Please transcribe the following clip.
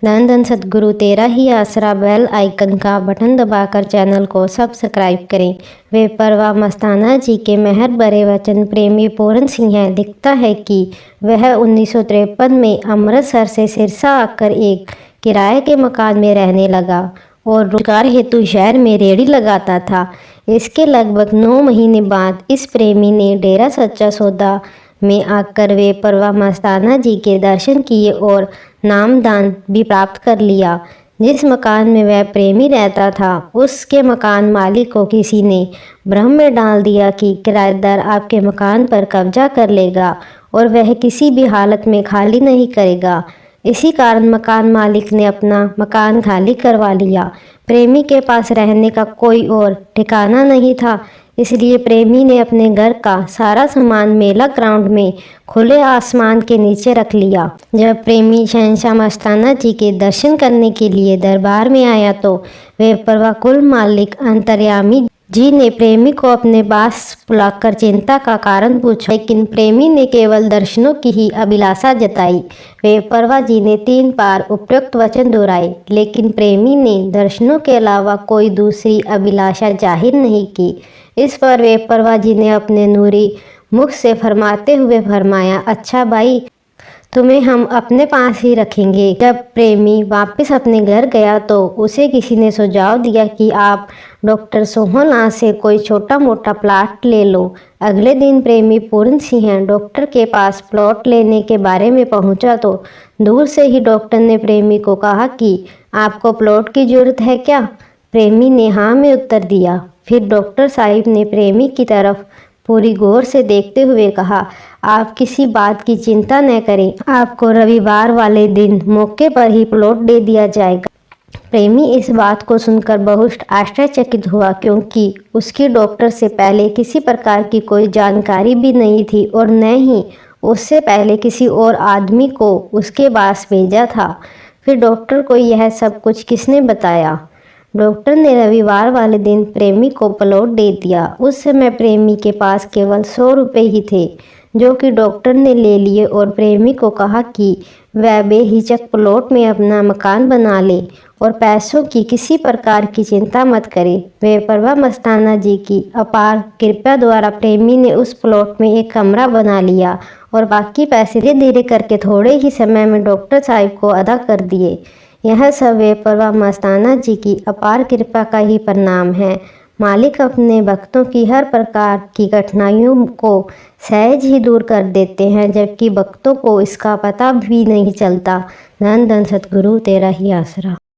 धन धन सतगुरु तेरा ही आसरा। बेल आइकन का बटन दबाकर चैनल को सब्सक्राइब करें। बेपरवाह मस्ताना जी के मेहर भरे वचन प्रेमी पूरन सिंह लिखता है कि वह 1953 में अमृतसर से सिरसा आकर एक किराए के मकान में रहने लगा और रोजगार हेतु शहर में रेहड़ी लगाता था। इसके लगभग 9 महीने बाद इस प्रेमी ने डेरा सच्चा सौदा में आकर बेपरवाह मस्ताना जी के दर्शन किए और नामदान भी प्राप्त कर लिया। जिस मकान में वह प्रेमी रहता था उसके मकान मालिक को किसी ने भ्रम में डाल दिया कि किराएदार आपके मकान पर कब्जा कर लेगा और वह किसी भी हालत में खाली नहीं करेगा। इसी कारण मकान मालिक ने अपना मकान खाली करवा लिया। प्रेमी के पास रहने का कोई और ठिकाना नहीं था, इसलिए प्रेमी ने अपने घर का सारा सामान मेला ग्राउंड में खुले आसमान के नीचे रख लिया। जब प्रेमी शहंशाह मस्ताना जी के दर्शन करने के लिए दरबार में आया तो बेपरवाह कुल मालिक अंतर्यामी जी ने प्रेमी को अपने पास बुलाकर चिंता का कारण पूछा, लेकिन प्रेमी ने केवल दर्शनों की ही अभिलाषा जताई। बेपरवाह जी ने 3 बार उपयुक्त वचन दोहराए, लेकिन प्रेमी ने दर्शनों के अलावा कोई दूसरी अभिलाषा जाहिर नहीं की। इस पर बेपरवाह जी ने अपने नूरी मुख से फरमाते हुए फरमाया, अच्छा भाई, तुम्हें हम अपने पास ही रखेंगे। जब प्रेमी वापस अपने घर गया तो उसे किसी ने सुझाव दिया कि आप डॉक्टर सोहनलाल से कोई छोटा मोटा प्लाट ले लो। अगले दिन प्रेमी पूरन सिंह डॉक्टर के पास प्लॉट लेने के बारे में पहुंचा तो दूर से ही डॉक्टर ने प्रेमी को कहा कि आपको प्लॉट की जरूरत है क्या? प्रेमी ने हाँ में उत्तर दिया। फिर डॉक्टर साहिब ने प्रेमी की तरफ पूरी गौर से देखते हुए कहा, आप किसी बात की चिंता न करें, आपको रविवार वाले दिन मौके पर ही प्लॉट दे दिया जाएगा। प्रेमी इस बात को सुनकर बहुत आश्चर्यचकित हुआ, क्योंकि उसकी डॉक्टर से पहले किसी प्रकार की कोई जानकारी भी नहीं थी और न ही उससे पहले किसी और आदमी को उसके पास भेजा था। फिर डॉक्टर को यह सब कुछ किसने बताया? डॉक्टर ने रविवार वाले दिन प्रेमी को प्लॉट दे दिया। उस समय प्रेमी के पास केवल 100 रुपये ही थे, जो कि डॉक्टर ने ले लिए और प्रेमी को कहा कि वह बेहिचक प्लॉट में अपना मकान बना ले और पैसों की किसी प्रकार की चिंता मत करे। बेपरवाह मस्ताना जी की अपार कृपा द्वारा प्रेमी ने उस प्लॉट में एक कमरा बना लिया और बाकी पैसे धीरे धीरे करके थोड़े ही समय में डॉक्टर साहब को अदा कर दिए। यह सब बेपरवाह मस्ताना जी की अपार कृपा का ही परिणाम है। मालिक अपने भक्तों की हर प्रकार की कठिनाइयों को सहज ही दूर कर देते हैं, जबकि भक्तों को इसका पता भी नहीं चलता। धन धन सतगुरु तेरा ही आसरा।